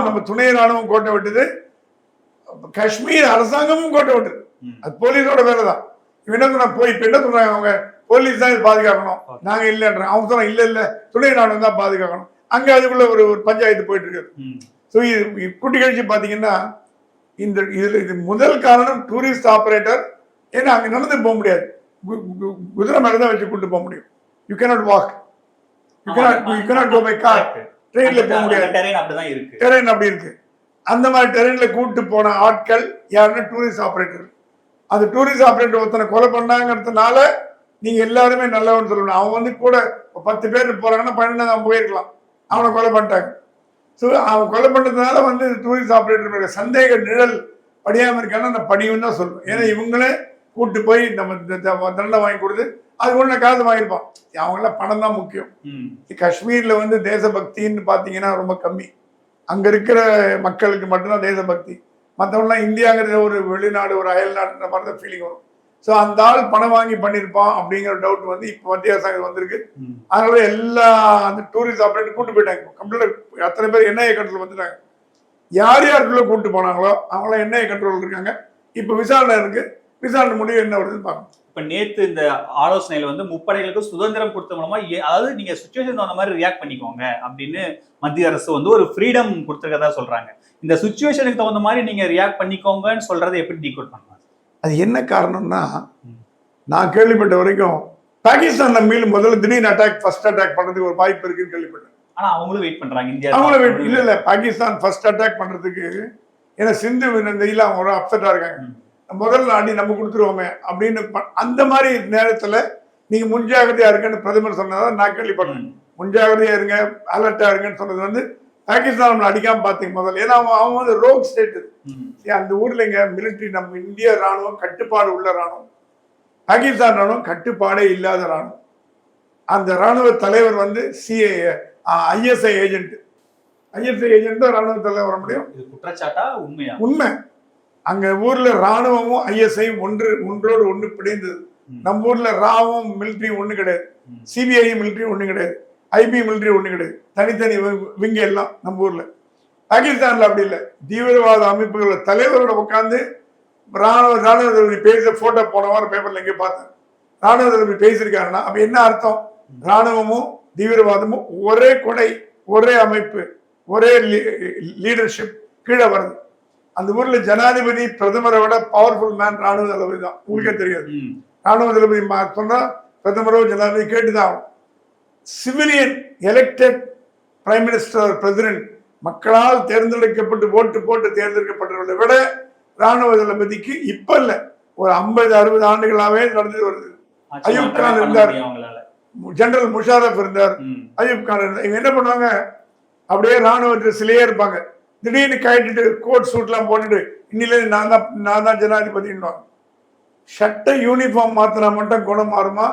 நம்ம துணை ராணுவம் கோட்டை விட்டது, காஷ்மீர் அரசாங்கமும் கோட்டை விட்டது. அது போலீஸோட வேலை தான். இவன் என்ன சொன்னா, போய் இப்ப என்ன சொல்றாங்க, அவங்க போலீஸ் தான் பாதுகாக்கணும், நாங்க இல்லைன்றாங்க. அவங்க சொன்னா இல்ல துணை ராணுவம் தான் பாதுகாக்கணும். அங்க அதுக்குள்ள ஒரு பஞ்சாயத்து போயிட்டு இருக்கு. ஸோ இது கூட்டி கழிச்சு பார்த்தீங்கன்னா இது முதல் காரணம் டூரிஸ்ட் ஆபரேட்டர். ஏன்னா அங்கே நடந்து போக முடியாது, குதிரை மேலே தான் வச்சு கூட்டு போக முடியும். You cannot walk, you cannot go by car, ட்ரெயின்ல போக முடியாது. டெரெயின் அப்படி இருக்கு. அந்த மாதிரி டெரெயின்ல கூட்டு போன ஆட்கள் யாருன்னா டூரிஸ்ட் ஆபரேட்டர். அந்த டூரிஸ்ட் ஆபரேட்டர் ஒருத்தனை கொலை பண்ணாங்கிறதுனால நீங்க எல்லாருமே நல்லவன்னு சொல்லணும். அவன் வந்து கூட 10 பேர் போறாங்கன்னா 12 அவன் போயிருக்கலாம், அவனை கொலை பண்ணிட்டாங்க. ஸோ அவன் கொலை பண்ணதுனால வந்து டூரிஸ்ட் ஆபரேட்டர் சந்தேக நிழல் படியாமல் இருக்கான்னு நான் படியும் தான் சொல்லுவேன். ஏன்னா இவங்களே கூட்டு போய் நம்ம தண்டனை வாங்கி கொடுத்து அது கூட காசு வாங்கியிருப்பான். அவங்களாம் பணம் தான் முக்கியம். காஷ்மீர்ல வந்து தேசபக்தின்னு பார்த்தீங்கன்னா ரொம்ப கம்மி. அங்க இருக்கிற மக்களுக்கு மட்டும்தான் தேசபக்தி. மற்றவங்களாம் இந்தியாங்கிறது ஒரு வெளிநாடு, ஒரு அயல் நாடுன்ற மாதிரி தான் ஃபீலிங் வரும். ஸோ அந்த ஆள் பணம் வாங்கி பண்ணியிருப்பான் அப்படிங்கிற டவுட் வந்து இப்போ மத்திய அரசாங்கம் வந்திருக்கு. அதனால எல்லா அந்த டூரிஸ்ட் ஆபரேட்டர் கூட்டு போயிட்டாங்க. கம்ப்ளீட்டாக அத்தனை பேர் என்ஐஏ கண்ட்ரோல் வந்துட்டாங்க. யார் யாருக்குள்ள கூட்டு போனாங்களோ அவங்களாம் என்ஐஏ கண்ட்ரோல் இருக்காங்க. இப்போ விசாரணை இருக்கு, விசாரணை முடிவு என்ன வருதுன்னு பார்க்கணும். இப்ப நேத்து இந்த ஆலோசனையில வந்து முப்படைகளுக்கு சுதந்திரம் கொடுத்த மூலமா, அதாவது நீங்க சுச்சுவேஷன் அந்த மாதிரி ரியாக்ட் பண்ணிக்கோங்க அப்படின்னு மத்திய அரசு வந்து ஒரு ஃப்ரீடம் கொடுத்துருக்கதா சொல்றாங்க. இந்த சுச்சுவேஷனுக்கு தகுந்த மாதிரி நீங்க ரியாக்ட் பண்ணிக்கோங்கன்னு சொல்றதை எப்படி டீகோட் பண்ணலாம்? அது என்ன காரணம்னா, நான் கேள்விப்பட்ட வரைக்கும் பாகிஸ்தான் மீது முதல்ல திடீர்னு ஃபர்ஸ்ட் அட்டாக் பண்றதுக்கு ஒரு வாய்ப்பு இருக்குன்னு கேள்விப்பட்டேன். ஆனா அவங்களும் வெயிட் பண்றாங்க. இந்தியா அவங்களும் இல்ல பாகிஸ்தான் ஃபர்ஸ்ட் அட்டாக் பண்றதுக்கு, ஏன்னா சிந்து நதியில அவங்க அப்செட்டா இருக்காங்க. முதல்ல அடி நம்ம கொடுத்துருவோமே அப்படின்னு அந்த மாதிரி நேரத்துல நீங்க முன்ஜாகிரதையா இருங்கன்னு பிரதமர் சொன்னதான் நான் கேள்விப்பட்டேன். முன்ஜாகிரதையா இருங்க, அலர்ட்டா இருங்கன்னு சொன்னது வந்து பாகிஸ்தான் நம்மளை அடிக்காம பார்த்தீங்க முதல்ல. ஏன்னா அவன் வந்து ரோக் ஸ்டேட். அந்த ஊர்ல இங்க மிலிட்டரி, நம்ம இந்திய ராணுவம் கட்டுப்பாடு உள்ள ராணுவம், பாகிஸ்தான் ராணுவம் கட்டுப்பாடே இல்லாத ராணுவம். அந்த ராணுவ தலைவர் வந்து ஐஎஸ்ஐ ஏஜென்ட். ஐஎஸ்ஐ ஏஜென்ட் தான் ராணுவ தலைவர் வர முடியும். இது குற்றச்சாட்டா உண்மையா? உண்மை. அங்க ஊர்ல ராணுவமும் ஐஎஸ்ஐ ஒன்றோடு ஒன்று பிடிந்தது. நம்ம ஊர்ல ராவும் மிலிட்டரி ஒண்ணு கிடையாது, சிபிஐ மிலிட்டரி ஒண்ணு கிடையாது, ஐபி மிலிட்டரி ஒண்ணு கிடையாது, தனித்தனி விங்க எல்லாம் நம்ம ஊர்ல. பாகிஸ்தான்ல அப்படி இல்லை. தீவிரவாத அமைப்புகளோட தலைவரோட உட்காந்து ராணுவ தளபதி பேச போட்டோ போன வாரம் பேப்பர்ல எங்கே பார்த்தேன். ராணுவ தளபதி பேசியிருக்காருன்னா அப்ப என்ன அர்த்தம்? ராணுவமும் தீவிரவாதமும் ஒரே கொடை, ஒரே அமைப்பு, ஒரே லீடர்ஷிப் கீழே வருது. அந்த ஊர்ல ஜனாதிபதி பிரதமரை விட பவர்ஃபுல் மேன் ராணுவ தளபதி தான். உங்களுக்கே தெரியாது. ராணுவ தளபதி சொன்னா பிரதமரோ ஜனாதிபதி கேட்டுதான். Civilian elected prime minister president மக்களால் தேர்ந்தெடுக்கப்பட்டு ஓட்டு போட்டு தேர்ந்தெடுக்கப்பட்டவர்களை விட ராணுவ தளபதிக்கு இப்ப இல்ல ஒரு 50-60 ஆண்டுகளாவே நடந்து வருது. அயூப் கான் இருந்தார், ஜெனரல் முஷாரப் இருந்தார், அயூப் கான் இருந்தார். இவங்க என்ன பண்ணுவாங்க, அப்படியே ராணுவ சிலையே இருப்பாங்க. திடீர்னு கட்டிட்டு கோட் சூட் எல்லாம் போட்டுட்டு இன்னில நான் தான் ஜனாதிபதிவாங்க. சட்ட யூனிஃபார்ம் மாத்தினா மட்டும் குணம் மாறுமா?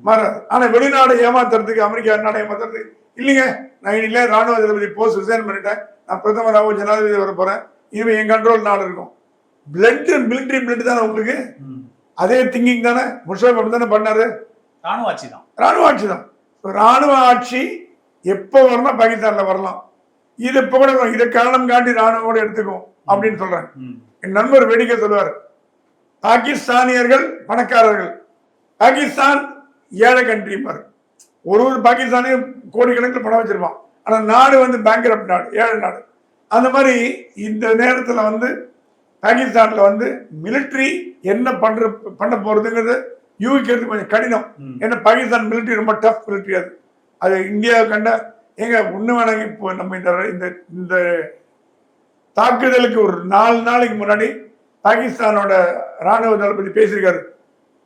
மாறாது. ஆனா வெளிநாடு ஏமாத்துறதுக்கு, அமெரிக்கா நாடு ஏமாத்துறதுக்கு இல்லைங்க, நான் இனில ராணுவ தளபதி போஸ்ட் ரிசைன் பண்ணிட்டேன், நான் பிரதமராக ஜனாதிபதி வர போறேன், இனிமே என் கண்ட்ரோல் நாடு இருக்கும். பிளட் மிலிட்டரி பிளட் தானே உங்களுக்கு. அதே திங்கிங் தானே முஷரப் அப்படி தானே பண்ணாரு. ராணுவ ஆட்சி தான். ராணுவ ஆட்சி தான். ராணுவ ஆட்சி எப்போ வரலாம்? பாகிஸ்தான்ல வரலாம். இது இப்ப கூட இதை காரணம் காட்டி ராணுவோட எடுத்துக்கும் அப்படின்னு சொல்றாங்க. என் நண்பர் வேடிக்கை சொல்லுவார், பாகிஸ்தானியர்கள் பணக்காரர்கள், பாகிஸ்தான் ஏழை கண்ட்ரி பாரு. ஒரு பாகிஸ்தானையும் கோடிக்கணக்கில் பணம் வச்சிருப்பான். ஆனா நாடு வந்து பேங்க்ரப்ட் நாடு, ஏழை நாடு. அந்த மாதிரி இந்த நேரத்துல வந்து பாகிஸ்தான்ல வந்து மிலிட்ரி என்ன பண்ண போறதுங்கிறது யூகிக்கிறது கொஞ்சம் கடினம். ஏன்னா பாகிஸ்தான் மிலிட்ரி ரொம்ப டஃப் மிலிட்ரி. அது இந்தியா கண்ட எங்க ஒண்ணு வேணாங்க. இப்போ நம்ம இந்த தாக்குதலுக்கு ஒரு 4 நாளைக்கு முன்னாடி பாகிஸ்தானோட ராணுவ தளபதி பேசியிருக்காரு.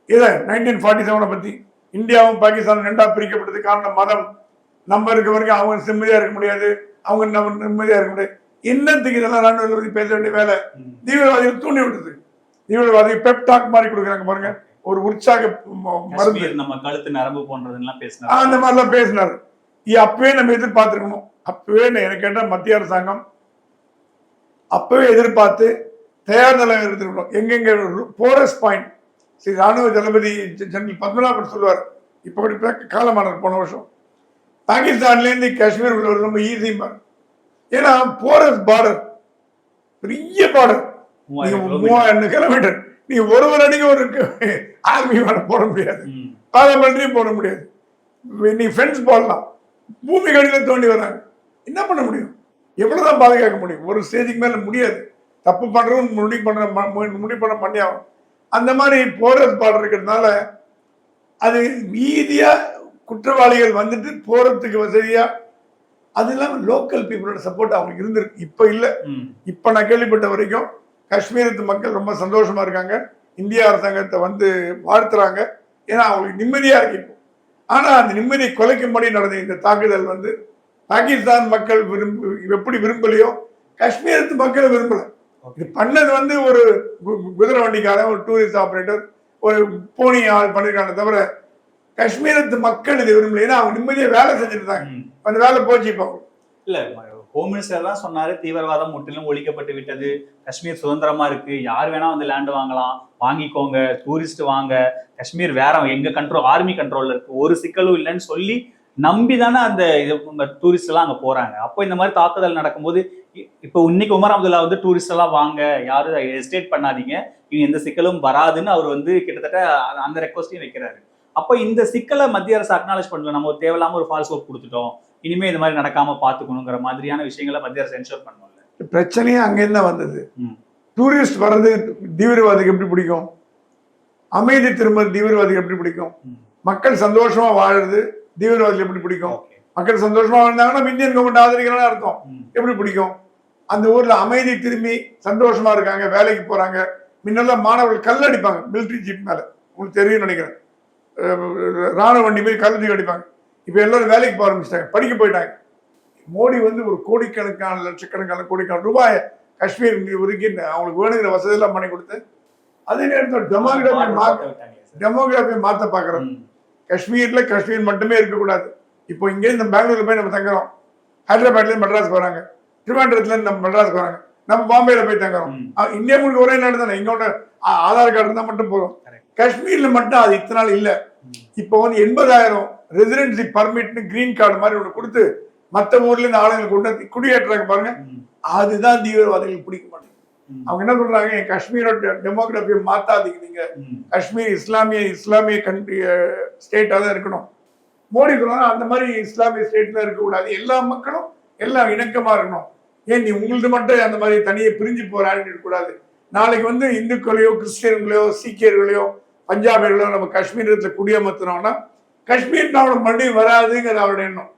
இதை 1947 பத்தி. இந்தியாவும் பாகிஸ்தானும் 2ஆ பிரிக்கப்பட்டது காரணம் மதம். நம்ம இருக்க வரைக்கும் அவங்க நிம்மதியா இருக்க முடியாது, அவங்க நம்ம நிம்மதியா இருக்க முடியாது. என்னத்துக்கு இதெல்லாம் ராணுவ தளபதி பேச வேண்டிய வேலை? தீவிரவாதிகள் தூண்டி விடுது. தீவிரவாதிகள் பெப்டாக் மாதிரி கொடுக்குறாங்க பாருங்க, ஒரு உற்சாக மருந்து. நம்ம கழுத்து நரம்பு போன்றதெல்லாம் பேசினார், அந்த மாதிரிலாம் பேசினாரு. அப்பவே நம்ம எதிர்பார்த்திருக்கணும். அப்பவே எனக்கு கேட்ட மத்திய அரசாங்கம் அப்பவே எதிர்பார்த்து தயார் நிலையம் எடுத்துருக்கணும். எங்கெங்க போரஸ் பாயிண்ட். ஸ்ரீ ராணுவ தளபதி ஜெனரல் பத்மநாபன் சொல்லுவார், இப்ப காலமானார் போன வருஷம், பாகிஸ்தான்லேருந்து காஷ்மீர் ரொம்ப ஈஸிம்பார். ஏன்னா போரஸ் பார்டர், பெரிய பார்டர், 3000 கிலோமீட்டர். நீ ஒரு அடிக்கு ஒரு ஆர்மி போட முடியாது, பாராமிலிட்டரியும் போட முடியாது. நீ ஃபென்ஸ் போடலாம், பூமி கடில தோண்டி வராங்க, என்ன பண்ண முடியும்? எவ்வளவுதான் பாதுகாக்க முடியும்? ஒரு ஸ்டேஜுக்கு மேல முடியாது. தப்பு பண்றவங்க முடிவு பண்ண பண்ணியாகும். அந்த மாதிரி போரஸ் பார்டர் இருக்கிறதுனால அது ஈஸியா குற்றவாளிகள் வந்துட்டு போறதுக்கு வசதியா. அது இல்லாம லோக்கல் பீப்புளோட சப்போர்ட் அவங்களுக்கு இருந்திருக்கு. இப்ப இல்ல. இப்ப நான் கேள்விப்பட்ட வரைக்கும் காஷ்மீரத்து மக்கள் ரொம்ப சந்தோஷமா இருக்காங்க, இந்திய அரசாங்கத்தை வந்து வாழ்த்துறாங்க. ஏன்னா அவங்களுக்கு நிம்மதியா இருக்கு இப்போ. ஆனா அந்த நிம்மதியை குலைக்கும்படி நடந்த இந்த தாக்குதல் வந்து பாகிஸ்தான் மக்கள் எப்படி விரும்பலையோ காஷ்மீரத்து மக்கள் விரும்பல. இது பண்ணது வந்து ஒரு குதிரை வண்டிக்காரன், ஒரு டூரிஸ்ட் ஆபரேட்டர், ஒரு போனி ஆள் பண்ணிருக்காங்க தவிர காஷ்மீரத்து மக்கள் இது விரும்பல. ஏன்னா அவங்க நிம்மதியா வேலை செஞ்சுட்டு இருந்தாங்க. அந்த வேலை போச்சு. இப்போ இல்ல, ஹோம் மினிஸ்டர் தான் சொன்னாரு, தீவிரவாதம் முற்றிலும் ஒழிக்கப்பட்டு விட்டது, காஷ்மீர் சுதந்திரமா இருக்கு, யார் வேணா வந்து லேண்ட் வாங்கலாம், வாங்கிக்கோங்க, டூரிஸ்ட் வாங்க, காஷ்மீர் வேற எங்க கண்ட்ரோல், ஆர்மி கண்ட்ரோல்ல இருக்கு, ஒரு சிக்கலும் இல்லைன்னு சொல்லி நம்பி தானே அந்த டூரிஸ்ட் எல்லாம் அங்க போறாங்க. அப்போ இந்த மாதிரி தாக்குதல் நடக்கும்போது இப்போ இன்னைக்கு உமர் அப்துல்லா வந்து டூரிஸ்ட் எல்லாம் வாங்க, யாரும் ஹெசிடேட் பண்ணாதீங்க, இவங்க எந்த சிக்கலும் வராதுன்னு அவர் வந்து கிட்டத்தட்ட அந்த ரெக்வஸ்டையும் வைக்கிறாரு. அப்போ இந்த சிக்கலை மத்திய அரசு அக்னாலேஜ் பண்ணல, நம்ம தேவையில்லாம ஒரு ஃபால்ஸ் ஹோப் கொடுத்துட்டோம், இனிமே இந்த மாதிரி நடக்காம பாத்துக்கணுங்கிற மாதிரியான விஷயங்களை மத்திய அரசு என்ஷூர் பண்ணுவோம்ல. பிரச்சனையே அங்கேருந்து வந்தது. டூரிஸ்ட் வர்றது தீவிரவாதிக்கு எப்படி பிடிக்கும்? அமைதி திரும்ப தீவிரவாதிக்கு எப்படி பிடிக்கும்? மக்கள் சந்தோஷமா வாழுறது தீவிரவாதிகள் எப்படி பிடிக்கும்? மக்கள் சந்தோஷமா வாழ்ந்தாங்கன்னா இந்தியன் கவர்மெண்ட் ஆதரிக்கிறான்னு அர்த்தம். எப்படி பிடிக்கும்? அந்த ஊர்ல அமைதி திரும்பி சந்தோஷமா இருக்காங்க, வேலைக்கு போறாங்க. முன்னெல்லாம் மாணவர்கள் கல் அடிப்பாங்க மிலிட்டரி ஜீப் மேல, உங்களுக்கு தெரியும் நினைக்கிறேன், ராணுவ வண்டி போய் கல் அடிப்பாங்க. இப்ப எல்லாரும் வேலைக்கு போக ஆரம்பிச்சிட்டாங்க, படிக்க போயிட்டாங்க. மோடி வந்து ஒரு கோடிக்கணக்கான லட்சக்கணக்கான கோடிக்கணக்கான ரூபாய் காஷ்மீர் ஒதுக்கி அவங்களுக்கு வேணுங்கிற வசதி எல்லாம் பண்ணி கொடுத்து, அதே நேரத்தில் டெமோகிராபி மாற்ற பாக்குறோம். காஷ்மீர்ல காஷ்மீர் மட்டுமே இருக்கக்கூடாது. இப்போ இங்கே இந்த பெங்களூர்ல போய் நம்ம தங்குறோம், ஹைதராபாத்ல மெட்ராஸ் போறாங்க, திருவனந்தபுரத்துல இருந்து நம்ம மெட்ராஸ் போறாங்க, நம்ம பாம்பேல போய் தங்குறோம். இந்தியா முழுக்க ஒரே நாடு தானே, இங்கோட ஆதார் கார்டு இருந்தா மட்டும் போதும். காஷ்மீர்ல மட்டும் அது இத்தனை நாள் இல்ல. இப்போ வந்து 80,000 ரெசிடென்சி பர்மிட்னு கிரீன் கார்டு மாதிரி ஒன்று கொடுத்து மற்ற ஊர்ல இருந்து ஆளுங்களை கொண்டு குடியேற்றாங்க பாருங்க. அதுதான் தீவிரவாதிகளுக்கு பிடிக்க மாட்டேங்குது. அவங்க என்ன சொல்றாங்க, காஷ்மீரோட டெமோகிராஃபியை மாத்தாதீங்க, நீங்க காஷ்மீர் இஸ்லாமிய கண்ட்ரி ஸ்டேட்டா தான் இருக்கணும். மோடி சொல்றாங்க அந்த மாதிரி இஸ்லாமிய ஸ்டேட்ல இருக்கக்கூடாது, எல்லா மக்களும் எல்லாம் இணக்கமா இருக்கணும். ஏன் நீ உங்களுக்கு மட்டும் அந்த மாதிரி தனியை பிரிஞ்சு போறான்னு இருக்கக்கூடாது. நாளைக்கு வந்து இந்துக்களையோ கிறிஸ்டியன்களையோ சீக்கியர்களையோ பஞ்சாபியர்களோ நம்ம காஷ்மீரத்தில் குடியமர்த்தினோம்னா காஷ்மீர் ப்ராப்ளம் மறுபடியும் வராதுங்கிறது அவருடைய எண்ணம்.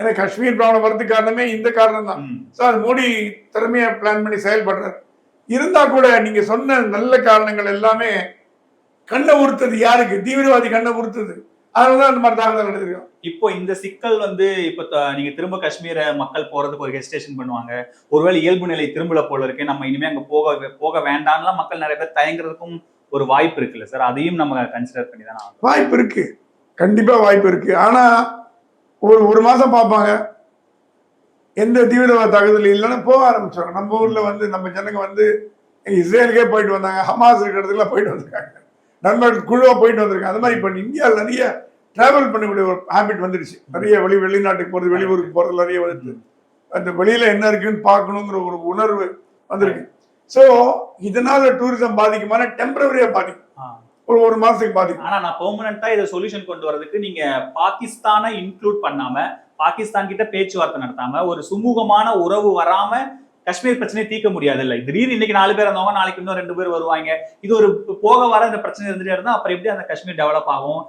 ஏன்னா காஷ்மீர் ப்ராப்ளம் வரதுக்கு காரணமே இந்த காரணம் தான். ஸோ அது மோடி திறமையா பிளான் பண்ணி செயல்படுறாரு. இருந்தா கூட நீங்க சொன்ன நல்ல காரணங்கள் எல்லாமே கண்ணை உறுத்தது யாருக்கு? தீவிரவாதி கண்ணை உறுத்துது. அதனாலதான் அந்த மாதிரி தாக்குதல் நடந்திருக்கும். இப்போ இந்த சிக்கல் வந்து இப்போ நீங்க திரும்ப காஷ்மீரை மக்கள் போறதுக்கு ஒரு ஹெசிடேஷன் பண்ணுவாங்க. ஒருவேளை இயல்பு நிலை திரும்பல போல இருக்கு, நம்ம இனிமே அங்க போக வேண்டாம்லாம் மக்கள் நிறைய பேர் தயங்குறதுக்கும் ஒரு வாய்ப்பு இருக்குல்ல சார்? அதையும் நம்ம கன்சிடர் பண்ணி தானே வாய்ப்பு இருக்கு, கண்டிப்பா வாய்ப்பு இருக்கு. ஆனா ஒரு மாசம் பார்ப்பாங்க, எந்த தீவிரவாத தாக்குதல் இல்லைன்னா போக ஆரம்பிச்சாங்க. நம்ம ஊர்ல வந்து நம்ம ஜனங்க வந்து இஸ்ரேலுக்கே போயிட்டு வந்தாங்க, ஹமாஸ் இருக்கிறதுக்குலாம் போயிட்டு வந்திருக்காங்க, நண்பர்கள் குழுவா போயிட்டு வந்திருக்காங்க. அது மாதிரி இப்போ இந்தியாவில் நிறைய டிராவல் பண்ணக்கூடிய ஒரு ஹேபிட் வந்துருச்சு. நிறைய வெளிநாட்டுக்கு போறது, வெளியூருக்கு போறது நிறைய வந்து அந்த வெளியில என்ன இருக்குன்னு பார்க்கணுங்கிற ஒரு உணர்வு வந்திருக்கு. ஸோ இதனால டூரிசம் பாதிக்குமான டெம்பரவரியா பாதிக்கும், ஒரு மாசத்துக்கு பாதிக்கும். ஆனா நான் பெர்மனண்டா இதை சொல்யூஷன் கொண்டு வரதுக்கு நீங்க பாகிஸ்தானை இன்க்ளூட் பண்ணாம, பாகிஸ்தான் கிட்ட பேச்சுவார்த்தை நடத்தாம, ஒரு சுமூகமான உறவு வராம காஷ்மீர் பிரச்சனையை தீர்க்க முடியாது இல்ல. திடீர்னு இன்னைக்கு 4 பேர் இருந்தவங்க நாளைக்கு இன்னும் 2 பேர் வருவாங்க. இது ஒரு போக வர இந்த பிரச்சனை இருந்துட்டே இருந்தா அப்புறம் எப்படி அந்த காஷ்மீர் டெவலப் ஆகும்?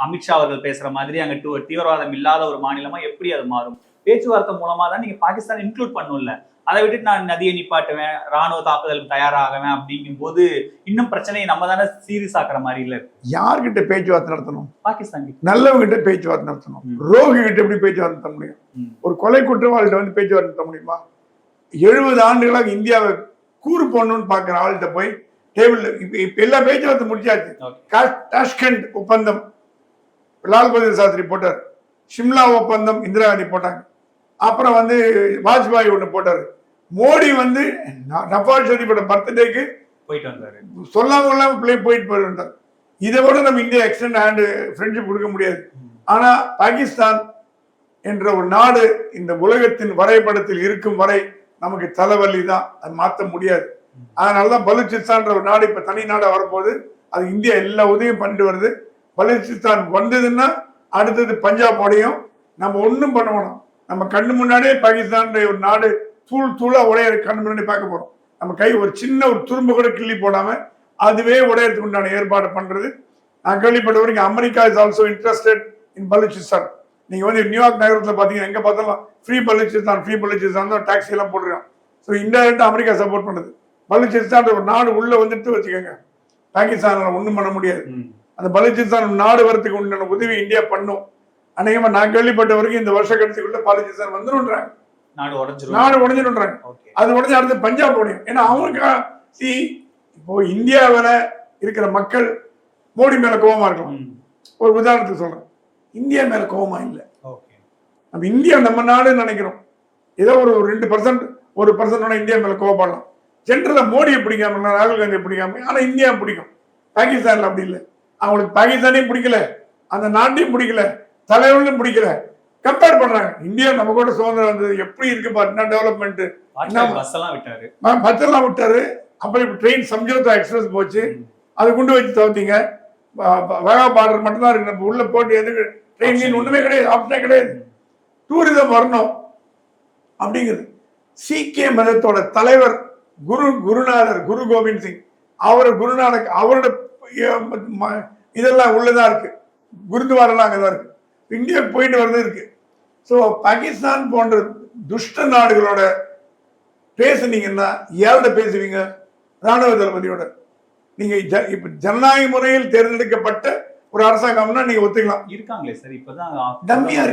அமித்ஷா அவர்கள் பேசுற மாதிரி அங்க தீவிரவாதம் இல்லாத ஒரு மாநிலமா எப்படி அது மாறும்? பேச்சுவார்த்தை மூலமா தான் நீங்க பாகிஸ்தான் இன்க்ளூட் பண்ணும்ல. அதை விட்டுட்டு நான் நதியை நிப்பாட்டுவேன், ராணுவ தாக்குதலுக்கு தயாராகுவேன் அப்படிங்கும் போது இன்னும் பிரச்சனையை நம்ம தானே சீரியஸ் ஆக்குற மாதிரி இல்ல. யார்கிட்ட பேச்சுவார்த்தை நடத்தணும்? பாகிஸ்தான் நல்லவங்க கிட்ட பேச்சுவார்த்தை நடத்தணும். ரோகி கிட்ட எப்படி பேச்சுவார்த்தை நடத்த முடியும்? ஒரு கொலை குற்றவாளிகிட்ட வந்து பேச்சுவார்த்தை நடத்த முடியுமா? 70 ஆண்டுகளாக இந்தியாவை கூறு போடணும்னு பாக்குற ஆள்கிட்ட போய் டேபிள் இப்ப எல்லா பேச்சுவார்த்தை முடிச்சாச்சு. டாஷ்கண்ட் ஒப்பந்தம் லால் பகதூர் சாஸ்திரி போட்டார், சிம்லா ஒப்பந்தம் இந்திரா காந்தி போட்டாங்க, அப்புறம் வந்து வாஜ்பாய் ஒண்ணு போட்டாரு, மோடி வந்து நவாஸ் ஷெரீஃபோட பர்த்டேக்கு போயிட்டு வந்தாரு, சொல்லாம போயிட்டு போயிருந்தார். இதை விட நம்ம இந்தியா எக்ஸ்டெண்ட் ஹேண்ட் ஃப்ரெண்ட்ஷிப் கொடுக்க முடியாது. ஆனா பாகிஸ்தான் என்ற ஒரு நாடு இந்த உலகத்தின் வரைபடத்தில் இருக்கும் வரை நமக்கு தலைவலி தான், அது மாற்ற முடியாது. அதனாலதான் பலூச்சிஸ்தான் ஒரு நாடு இப்ப தனி நாடா வரப்போகுது. அது இந்தியா எல்லா உதவியும் பண்ணிட்டு வருது. பலூச்சிஸ்தான் வந்ததுன்னா அடுத்தது பஞ்சாபோடையும் நம்ம ஒன்றும் பண்ண மாட்டோம். நம்ம கண்ணு முன்னாடியே பாகிஸ்தான் ஒரு நாடு தூளா உடைய கண்ணு முன்னாடி பார்க்க போறோம். நம்ம கை ஒரு சின்ன ஒரு துரும்பு கூட கிள்ளி போடாம அதுவே உடையறதுக்கு உண்டான ஏற்பாடு பண்றது. நான் கேள்விப்பட்ட வரைக்கும் America is also interested in Balochistan. நீங்க வந்து நியூயார்க் நகரத்துல பாத்தீங்கன்னா எங்க பார்த்தாலும் ஃப்ரீ பலூச்சிஸ்தான் தான் டாக்ஸி எல்லாம் போடுறோம். ஸோ இன்டைரக்டா அமெரிக்கா சப்போர்ட் பண்ணுது. பலூச்சிஸ்தான் ஒரு நாடு உள்ள வந்துட்டு வச்சுக்கோங்க, பாகிஸ்தான் ஒண்ணும் பண்ண முடியாது. அந்த பலூச்சிஸ்தான் நாடு வரத்துக்கு உண்டான உதவி இந்தியா பண்ணும். அநேகமா நான் கேள்விப்பட்ட வரைக்கும் இந்த வருஷ கடைசிக்குள்ள பலூச்சிஸ்தான் வந்துடும்ன்றாங்க, நாடு உடஞ்சிடும்ன்றாங்க. அது உடஞ்சு அடுத்து பஞ்சாப் உடையும். ஏன்னா அவங்களுக்கு இப்போ இந்தியாவில இருக்கிற மக்கள் மோடி மேல கோபமா இருக்கலாம். ஒரு உதாரணத்துக்கு சொல்றேன், இந்தியா மேல கோபமா இல்லை. நம்ம இந்தியா நம்ம நாடுன்னு நினைக்கிறோம். ஏதோ ஒரு 2% 1% இந்தியா மேல கோபப்படலாம். ஜென்ரலா மோடியை பிடிக்காம, ராகுல் காந்தியை பிடிக்காம, ஆனா இந்தியா பிடிக்கும். பாகிஸ்தான்ல அப்படி இல்லை. அவங்களுக்கு பாகிஸ்தானையும் பிடிக்கல, அந்த நாட்டையும் பிடிக்கல, தலைவர்களும் பிடிக்கல. கம்பேர் பண்றாங்க. இந்தியா நம்ம கூட சுதந்திரம் வந்தது எப்படி இருக்கு பாருன்னா, டெவலப்மெண்ட் பஸ்ஸெல்லாம் விட்டாரு. அப்புறம் இப்ப ட்ரெயின் சம்ஜோதா எக்ஸ்பிரஸ் போச்சு, அது கொண்டு வச்சு தவிர்த்தீங்க. வகா பார்டர் மட்டும் தான் இருக்கு. நம்ம உள்ள போட்டு எதுக்கு ட்ரெயின் ஒண்ணுமே கிடையாது, ஆப்ஷனே கிடையாது. டூரிசம் வரணும் அப்படிங்கிறது. சீக்கிய மதத்தோட தலைவர் குருநாதர் குரு கோவிந்த் சிங், குருநானக் அவரோட இதெல்லாம் உள்ளதான் இருக்கு. குருத்வாரெல்லாம் அங்கதான் இருக்கு. இந்தியாவுக்கு போயிட்டு வரது இருக்கு. ஸோ பாகிஸ்தான் போன்ற துஷ்ட நாடுகளோட பேசுனீங்கன்னா யாரோட பேசுவீங்க? ராணுவ தளபதியோட. நீங்க இப்ப ஜனநாயக முறையில் தேர்ந்தெடுக்கப்பட்ட ஒரு அரசாங்கம்னா நீங்க ஒத்துக்கலாம். இருக்காங்களே சார், இப்பதான் டம்மியா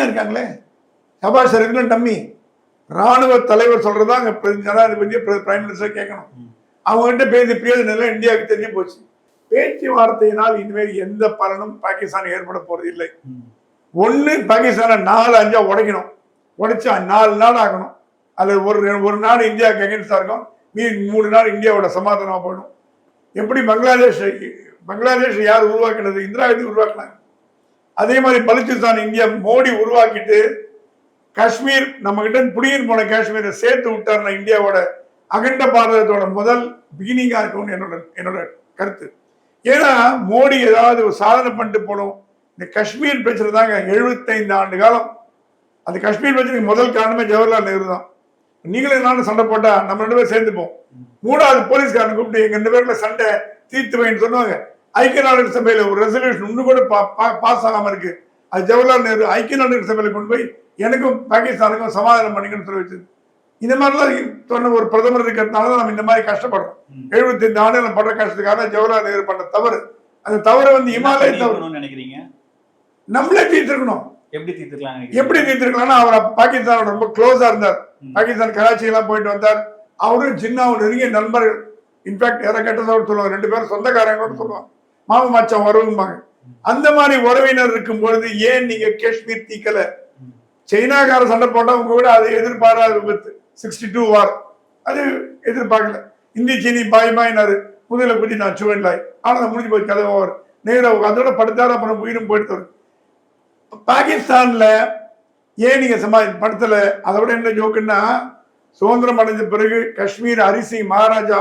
இருக்காங்களே. ஷபாஸ் ஷெரீஃப் டம்மி. ராணுவ தலைவர் சொல்றதா ஜனாதிபதியை பிரைம் மினிஸ்டர் கேட்கணும். அவங்ககிட்ட பேசி பிரயோஜனம் இந்தியாவுக்கு தெரிஞ்சு போச்சு. பேச்சுவார்த்தையினால் இனிமேல் எந்த பலனும் பாகிஸ்தான் ஏற்பட போறது இல்லை. ஒண்ணு பாகிஸ்தானை 4-5 உடைக்கணும், உடைச்சா 4 நாடு ஆகணும். அது ஒரு நாடு இந்தியாவுக்கு அகேன்ஸ்டா இருக்கும், மீதி 3 நாடு இந்தியாவோட சமாதானமா போயிடும். எப்படி பங்களாதேஷ் யார் உருவாக்கினது? இந்திரா காந்தி உருவாக்கினாங்க. அதே மாதிரி பலூச்சிஸ்தான் இந்தியா மோடி உருவாக்கிட்டு காஷ்மீர் நம்ம கிட்ட புடியின் போன காஷ்மீரை சேர்த்து விட்டார்னா இந்தியாவோட அகண்ட பாரதத்தோட முதல் பிகினிங்கா இருக்கும்னு என்னோட கருத்து. ஏன்னா மோடி ஏதாவது ஒரு சாதனை பண்ணிட்டு போனோம். இந்த காஷ்மீர் பிரச்சனை தாங்க 75 ஆண்டு காலம். அந்த காஷ்மீர் பிரச்சனைக்கு முதல் காரணமே ஜவஹர்லால் நேரு தான். நீங்களும் நானும் சண்டை போட்டா நம்ம 2 பேரும் சேர்ந்துப்போம். 3வது போலீஸ்காரன் கூப்பிட்டு எங்க 2 பேருக்குள்ள சண்டை தீர்த்து வைன்னு சொன்னாங்க. ஐக்கிய நாடுகள் சபையில ஒரு ரெசல்யூஷன் இன்னும் கூட பாஸ் ஆகாம இருக்கு. அது ஜவஹர்லால் நேரு ஐக்கிய நாடுகள் சபையில கொண்டு போய் எனக்கும் பாகிஸ்தானுக்கும் சமாதானம் பண்ணிக்கணும்னு சொல்லி வச்சது. இந்த மாதிரிலாம் சொன்ன ஒரு பிரதமர் இருக்கிறதுனால நம்ம இந்த மாதிரி கஷ்டப்படுறோம். 75 ஆண்டுகள் படுற கஷ்டத்துக்காக ஜவஹர்லால் நேரு பண்ண தவறு. அந்த தவறை இமாலய தவறு நினைக்கிறீங்க, நம்மளே தீர்த்திருக்கணும். எப்படி தீர்த்துக்கலாம்? எப்படி தீர்த்திருக்கலாம்னா அவர் பாகிஸ்தானோட ரொம்ப க்ளோஸா இருந்தார். பாகிஸ்தான் கராச்சி எல்லாம் போயிட்டு வந்தார். அவரும் ஜின்னாவும் நெருங்கிய நண்பர்கள். இன்ஃபேக்ட் யாரை கெட்டதோடு சொல்லுவாங்க, 2 பேரும் சொந்தக்காரங்களோட சொல்லுவாங்க, மாமன் மச்சான் உறவும்பாங்க. அந்த மாதிரி உறவினர் இருக்கும் பொழுது ஏன் நீங்க காஷ்மீர் தீக்கல? சைனாக்கார சண்டை போட்டா உங்க கூட அது எதிர்பாராத விபத்து. 62 வார் அது எதிர்பார்க்கல. இந்தி சீனி பாய் பாய்னாரு, முதல குதி நான் சுவன்லாய். ஆனா முடிஞ்சு போய் கதை ஓவர் நேர அதோட படுத்தாரு. அப்புறம் உயிரும் போயிட்டு. பாகிஸ்தான்ல ஏன் நீங்க படுத்தல? அதை விட என்ன ஜோக்குன்னா, சுதந்திரம் அடைஞ்ச பிறகு காஷ்மீர் அரிசி மகாராஜா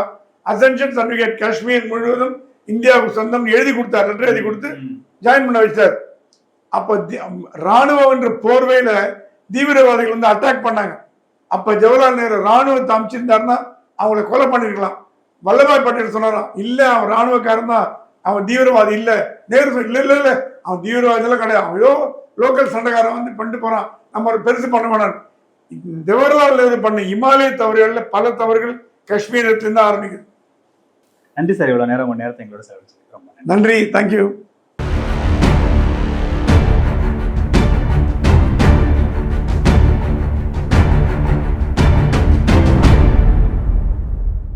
அசென்ஷன் சர்டிபிகேட் காஷ்மீர் முழுவதும் இந்தியாவுக்கு சொந்தம் எழுதி கொடுத்தார். லெட்டர் எழுதி கொடுத்து ஜாயின் பண்ண வச்சார். அப்ப ராணுவம் என்ற போர்வையில தீவிரவாதிகள் அட்டாக் பண்ணாங்க. அப்ப ஜவஹர்லால் நேரு ராணுவத்தை அமைச்சிருந்தாருன்னா அவங்களை கொலை பண்ணிருக்கலாம். வல்லபாய் பட்டேல் சொன்னாராம், இல்ல அவன் ராணுவக்காரன் தான், அவன் தீவிரவாதி இல்ல. நேரு இல்ல இல்ல இல்ல அவன் தீவிரவாதி எல்லாம் கிடையாது, அவன் ஏதோ லோக்கல் சண்டைக்காரன் பண்ணிட்டு போறான், நம்ம ஒரு பெருசு பண்ண வேணாம். ஜவஹர்லால் நேரு பண்ண இமாலய தவறுகள்ல பல தவறுகள் காஷ்மீரத்திலிருந்து ஆரம்பிக்குது. நன்றி சார், இவ்வளவு நேரம் உங்க நேரத்தை எங்களோட செலவழிச்சு. நன்றி, தேங்க்யூ.